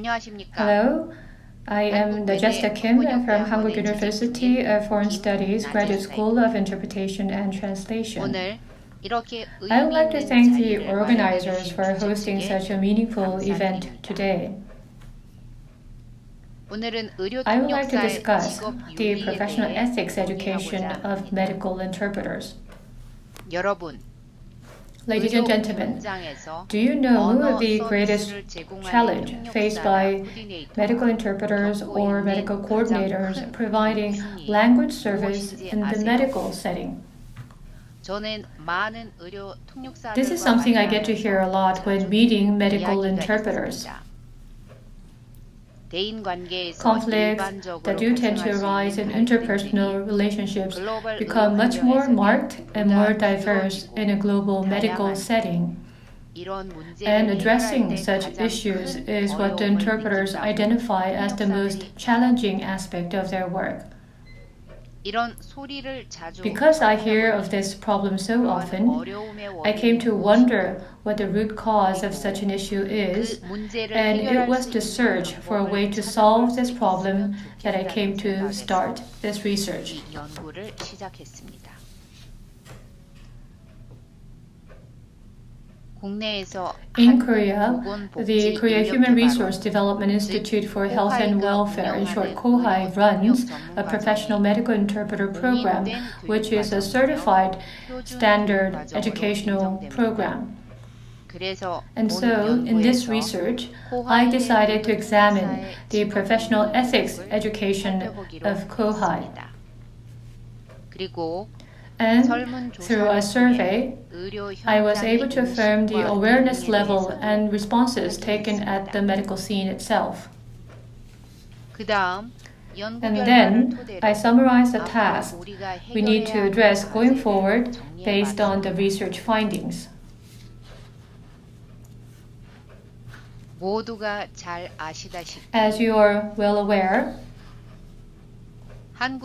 안녕하십니까? Hello, I am Najesta Kim from Hanguk University of Foreign Studies Graduate School of Interpretation and Translation. 오늘 이렇게 I would like to 의미 thank 있는 the 자리를 organizers for 마련해 주신 hosting 주최 such a meaningful event 감사드립니다. today. 오늘은 의료 I would like to 통역사의 discuss 직업 the 윤리에 professional 대해 ethics education 논의하고자 of 합니다. medical interpreters. 여러분, Ladies and gentlemen, 현장에서 do you know 언어 the greatest 서비스를 제공하는 challenge faced by 코디네이터가 medical interpreters or medical coordinators 가장 큰 providing 고민이 language service 무엇인지 in the 아세요? medical setting? 저는 많은 의료 통역사들과 This is something I get to hear a lot when meeting medical interpreters. 대인 관계에서 Conflicts 일반적으로 that do tend to 발생할 수 arise in 있는 interpersonal relationships 글로벌 become 의료 much more 환경에서는 marked and more 보다 diverse in a global medical 다양한 setting. 이런 문제를 And 해결할 addressing 때 such 가장 issues 큰 is what the 어려움을 interpreters 느낀다고 identify as the most 통역사들이 challenging aspect of their work. 이런 소리를 자주 Because I hear of this problem so often, I came to wonder what the root cause of such an issue is, and it was to search for a way to solve this problem that I came to start this research. 이 연구를 시작했습니다. 국내에서 In Korea, the Korea Human Resource Development Institute for Health and Welfare, in short KOHI, runs a professional medical interpreter program, which is a certified standard educational program. And so, in this research, I decided to examine the professional ethics education of KOHI. And through a survey, I was able to affirm the awareness level and responses taken at the medical scene itself. And then I summarized the tasks we need to address going forward based on the research findings. As you are well aware, in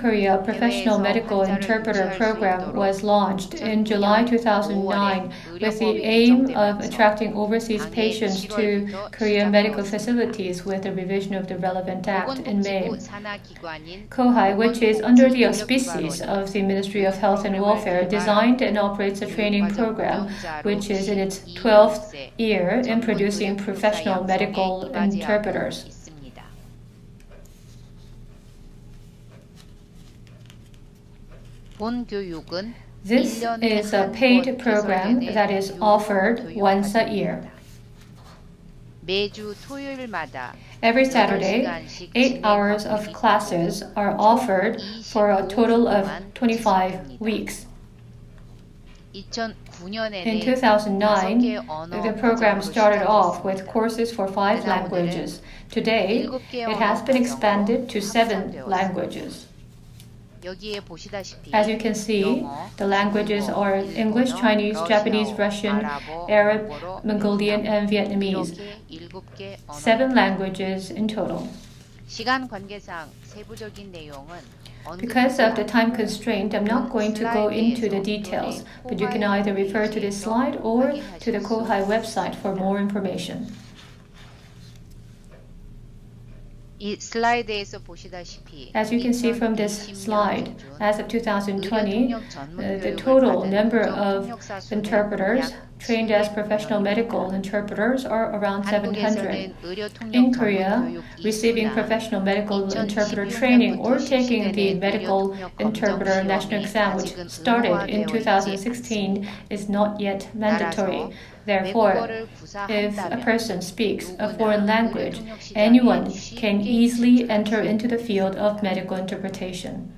Korea, a professional medical interpreter program was launched in July 2009 with the aim of attracting overseas patients to Korean medical facilities with the revision of the relevant act in May. KOHI, which is under the auspices of the Ministry of Health and Welfare, designed and operates a training program which is in its 12th year in producing professional medical interpreters. This is a paid program that is offered once a year. Every Saturday, 8 hours of classes are offered for a total of 25 weeks. In 2009, the program started off with courses for 5 languages. Today, it has been expanded to 7 languages. As you can see, the languages are English, Chinese, Japanese, Russian, Arab, Mongolian, and Vietnamese. 7 languages in total. Because of the time constraint, I'm not going to go into the details, but you can either refer to this slide or to the KOHI website for more information. As you can see from this slide, as of 2020, the total number of interpreters trained as professional medical interpreters are around 700. In Korea, receiving professional medical interpreter training or taking the medical interpreter national exam, which started in 2016, is not yet mandatory. Therefore, if a person speaks a foreign language, anyone can easily enter into the field of medical interpretation.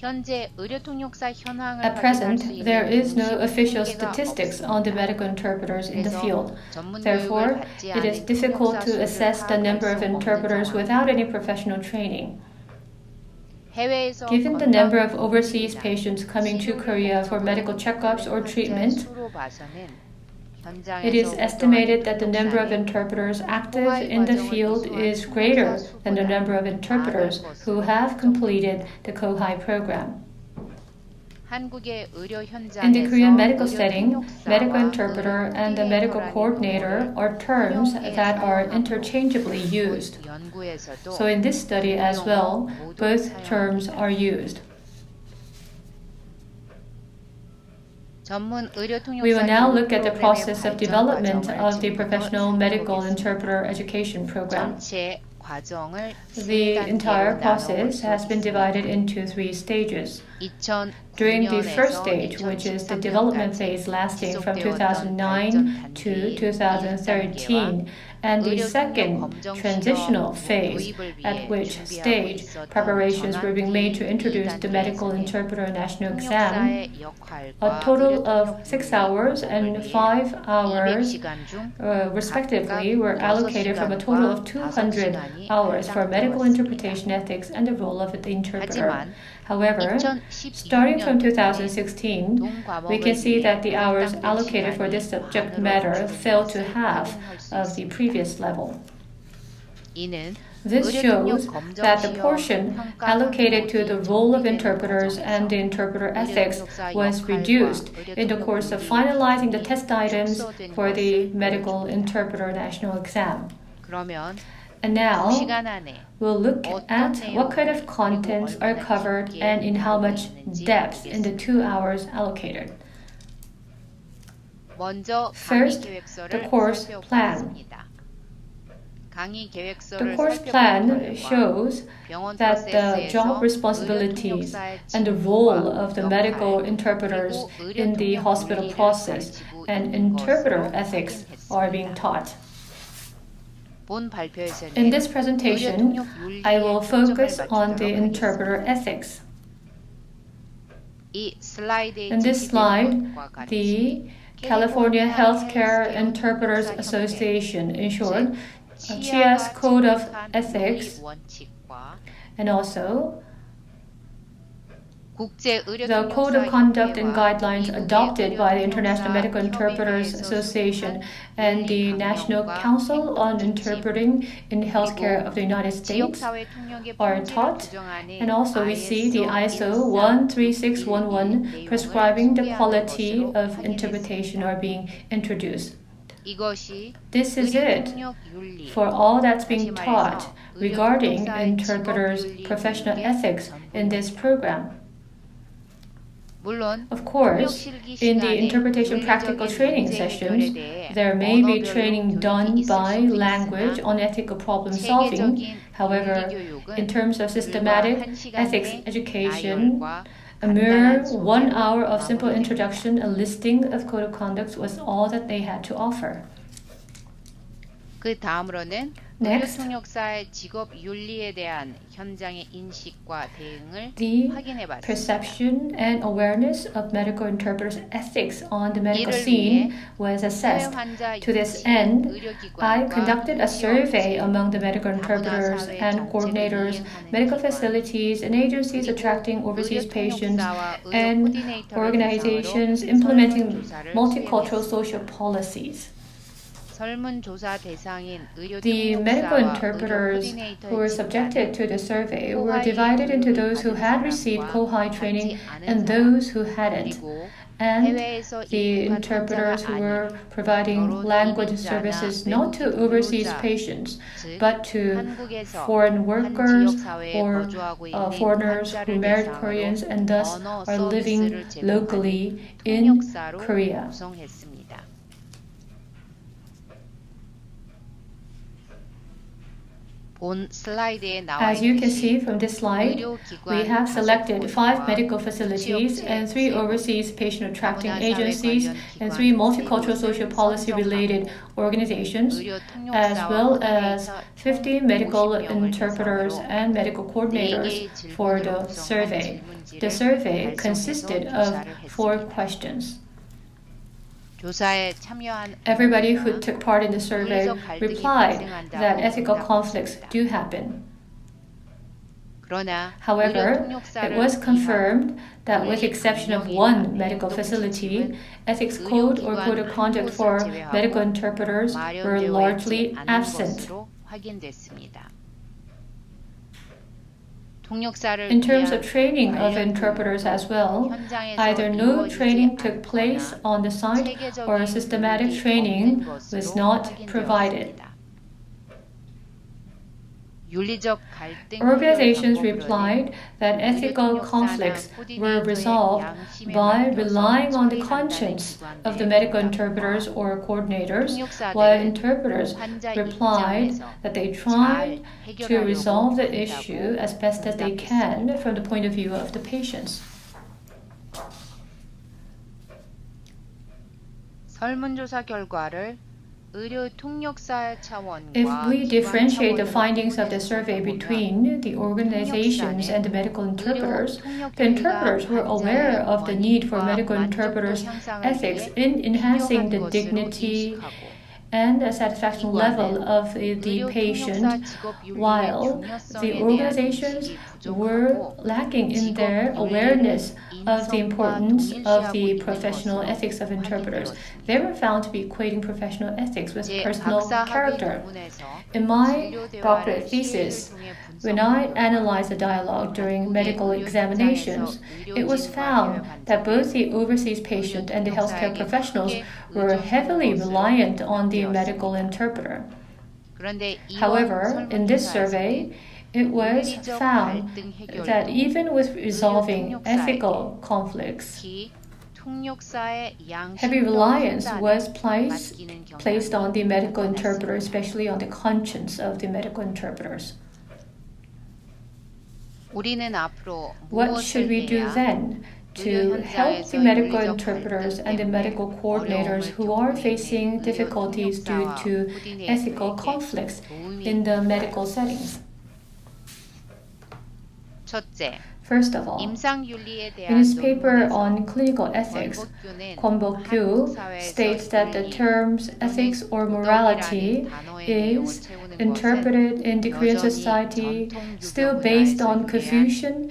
At present, there is no official statistics on the medical interpreters in the field. Therefore, it is difficult to assess the number of interpreters without any professional training. Given the number of overseas patients coming to Korea for medical checkups or treatment, it is estimated that the number of interpreters active in the field is greater than the number of interpreters who have completed the KOHI program. 한국의 의료 In the 현장에서 Korean medical 의료 setting, 통역사와 medical interpreter 의료 and the medical 코디네이터라는 coordinator 용어를 are terms 통역에 that are 사용하고 interchangeably used. 본 연구에서도 So in this study 두 as 용어 well, 모두 both terms 사용합니다. are used. 전문 의료 We will 통역사 now 교육 look at the 프로그램의 process of 발전 development 과정을 of the 지금부터 professional medical 살펴보겠습니다. interpreter education program. 전체 과정을 세 The entire 단계로 나눠볼 process 수 has been divided 있습니다. into 3 stages. During the 2009년에서 first stage, which is the development 2013년까지 phase lasting from 지속되었던 2009 발전 to 단계인 2013, and the 의료 통역 second 검정 transitional 시험 phase, 도입을 at 위해 which 준비하고 stage 있었던 preparations were being made to 전환기 introduce the medical 2단계에서는 interpreter national exam. 통역사의 A 역할과 total 의료 of 통역 6 hours and 5 hours 200시간 중 respectively were allocated from a total of 200 hours for medical interpretation ethics and the role of the interpreter. 하지만 However, starting from 2016, we can see that the hours allocated for this subject matter fell to half of the previous level. This shows that the portion allocated to the role of interpreters and the interpreter ethics was reduced in the course of finalizing the test items for the medical interpreter national exam. 그러면 And now, 2시간 안에 we'll look at what kind of contents are covered and in how much depth in the 2 hours allocated. 먼저 First, 강의 계획서를 the course plan. 살펴보겠습니다. 강의 The 계획서를 course 살펴본 plan 결과 shows 병원 that the 프로세스에서 job 의료 responsibilities 통역사의 and the role 직무와 of the 역할, medical interpreters 그리고 의료 in the 통역 hospital 윤리를 process 가르치고 and 있는 interpreter 것으로 ethics 확인했습니다. are being taught. 본 발표에서는 In this 의료 presentation, 통역 윤리에 I will focus 초점을 on the 맞추도록 interpreter 하겠습니다. ethics. 이 슬라이드에 In this slide, 지시된 것과 같이 the California Healthcare Interpreters Association, in short, CHIA's Code of Ethics, and also the Code of Conduct and Guidelines adopted by the International Medical Interpreters Association and the National Council on Interpreting in Healthcare of the United States are taught. And also we see the ISO 13611 prescribing the quality of interpretation are being introduced. This is it for all that's being taught regarding interpreters' professional ethics in this program. Of course, in the interpretation practical training sessions, there may be training done by language on ethical problem solving. However, in terms of systematic ethics education, a mere 1 hour of simple introduction, a listing of code of conduct was all that they had to offer. 그 다음으로는 의료 통역사의 직업 윤리에 대한 현장의 인식과 대응을 확인해 봤습니다. Perception and awareness of medical interpreters' ethics on the medical scene was assessed. To this end, I conducted a survey among the medical interpreters and coordinators, medical facilities and agencies attracting overseas patients, and organizations implementing multicultural social policies. The medical interpreters who were subjected to the survey were divided into those who had received COHI training and those who hadn't. And the interpreters who were providing language services not to overseas patients, but to foreign workers or foreigners who married Koreans and thus are living locally in Korea. As you can see from this slide, we have selected 5 medical facilities and 3 overseas patient attracting agencies and 3 multicultural social policy related organizations, as well as 50 medical interpreters and medical coordinators for the survey. The survey consisted of 4 questions. Everybody who took part in the survey replied that ethical conflicts do happen. However, it was confirmed that with the exception of 1 medical facility, ethics code or code of conduct for medical interpreters were largely absent. In terms of training of interpreters as well, either no training took place on the site or systematic training was not provided. Organizations replied that ethical conflicts were resolved by relying on the conscience of the medical interpreters or coordinators, while interpreters replied that they tried to resolve the issue as best as they can from the point of view of the patients. 설문조사 결과를 If we differentiate the findings of the survey between the organizations and the medical interpreters, the interpreters were aware of the need for medical interpreters' ethics in enhancing the dignity and the satisfaction level of the patient, while the organizations were lacking in their awareness of the importance of the professional ethics of interpreters. They were found to be equating professional ethics with personal character. In my doctorate thesis, when I analyzed the dialogue during medical examinations, it was found that both the overseas patient and the healthcare professionals were heavily reliant on the medical interpreter. However, in this survey, it was found that even with resolving ethical conflicts, heavy reliance was placed on the medical interpreter, especially on the conscience of the medical interpreters. What should we do then to help the medical interpreters and the medical coordinators who are facing difficulties due to ethical conflicts in the medical settings? First of all, in his paper on clinical ethics, Kwon Bok-gyu states that the terms ethics or morality is interpreted in the Korean society still based on Confucian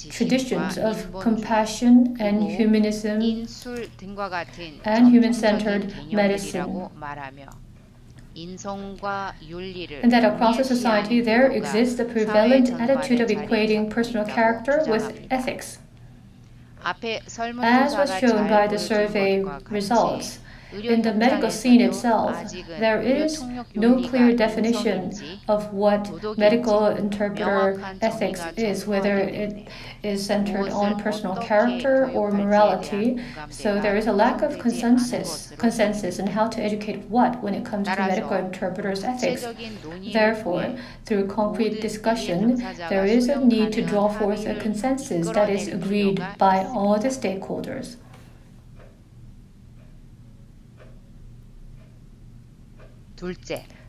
traditions of compassion and humanism and human-centered medicine. And that across the society there exists the prevalent attitude of equating personal character with ethics. As was shown by the survey results, in the medical scene itself, there is no clear definition of what medical interpreter ethics is, whether it is centered on personal character or morality. So there is a lack of consensus in how to educate what when it comes to medical interpreters' ethics. Therefore, through concrete discussion, there is a need to draw forth a consensus that is agreed by all the stakeholders.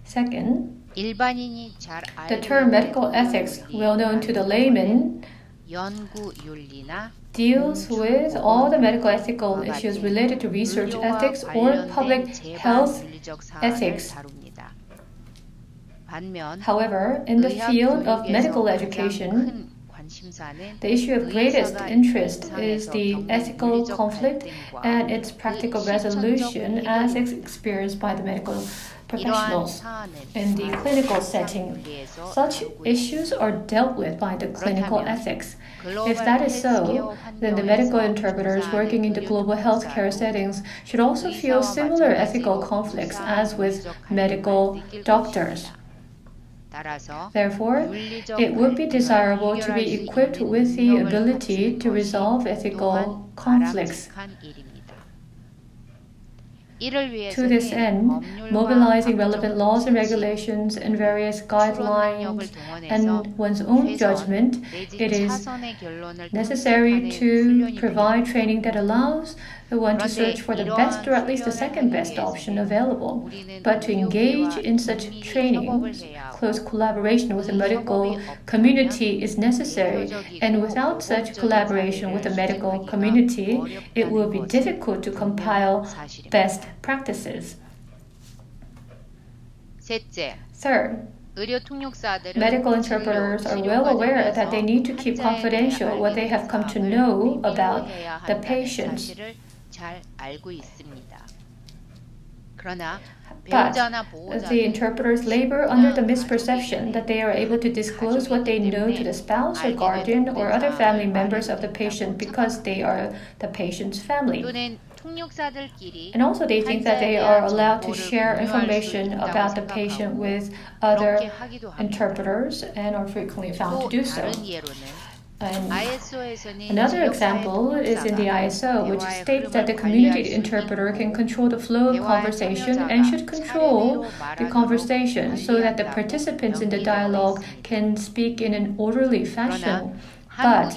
Second, the term medical ethics, well known to the layman, deals with all the medical ethical issues related to research ethics or public health ethics. However, in the field of medical education, the issue of greatest interest is the ethical conflict and its practical resolution as experienced by the medical professionals in the clinical setting. Such issues are dealt with by the clinical ethics. If that is so, then the medical interpreters working in the global healthcare settings should also feel similar ethical conflicts as with medical doctors. Therefore, it would be desirable to be equipped with the ability to resolve ethical conflicts. To this end, mobilizing relevant laws and regulations and various guidelines and one's own judgment, it is necessary to provide training that allows the one to search for the best or at least the second best option available. But to engage in such training, close collaboration with the medical community is necessary, and without such collaboration with the medical community, it will be difficult to compile best practices. Third, medical interpreters are well aware that they need to keep confidential what they have come to know about the patients. But the interpreters labor under the misperception that they are able to disclose what they know to the spouse or guardian or other family members of the patient because they are the patient's family. And also they think that they are allowed to share information about the patient with other interpreters and are frequently found to do so. And another example is in the ISO, which states that the community interpreter can control the flow of conversation and should control the conversation so that the participants in the dialogue can speak in an orderly fashion. But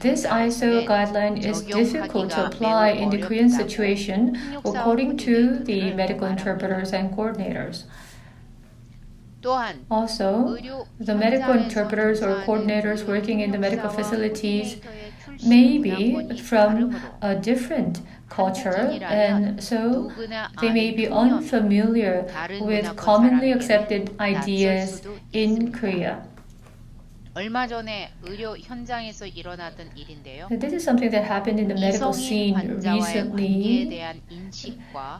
this ISO guideline is difficult to apply in the Korean situation according to the medical interpreters and coordinators. Also, the medical interpreters or coordinators working in the medical facilities may be from a different culture, and so they may be unfamiliar with commonly accepted ideas in Korea. This is something that happened in the medical scene recently.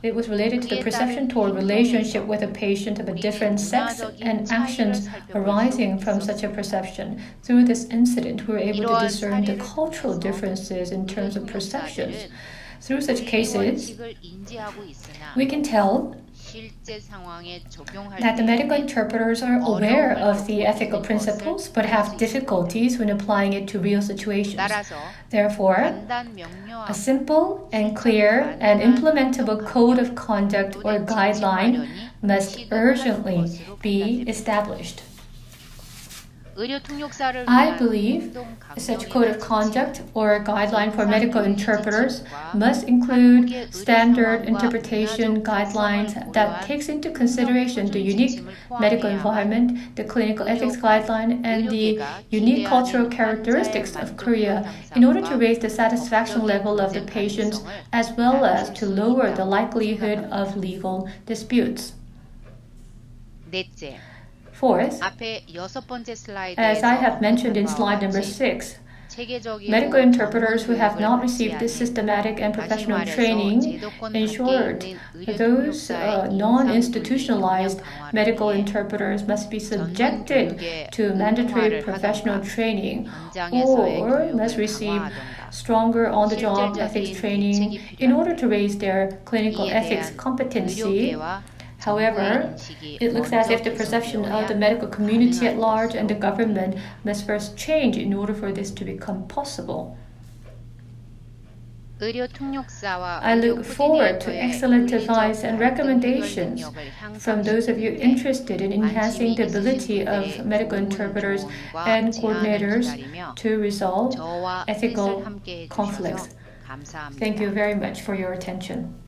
It was related to the perception toward relationship with a patient of a different sex and actions arising from such a perception. Through this incident, we were able to discern the cultural differences in terms of perceptions. Through such cases, we can tell that the medical interpreters are aware of the ethical principles but have difficulties when applying it to real situations. Therefore, a simple and clear and implementable code of conduct or guideline must urgently be established. I believe such code of conduct or guideline for medical interpreters must include standard interpretation guidelines that takes into consideration the unique medical environment, the clinical ethics guideline, and the unique cultural characteristics of Korea in order to raise the satisfaction level of the patients as well as to lower the likelihood of legal disputes. Fourth, as I have mentioned in slide number 6, medical interpreters who have not received this systematic and professional training, in short, those non-institutionalized medical interpreters must be subjected to mandatory professional training or must receive stronger on-the-job ethics training in order to raise their clinical ethics competency. However, it looks as if the perception of the medical community at large and the government must first change in order for this to become possible. I look forward to excellent advice and recommendations from those of you interested in enhancing the ability of medical interpreters and coordinators to resolve ethical conflicts. Thank you very much for your attention.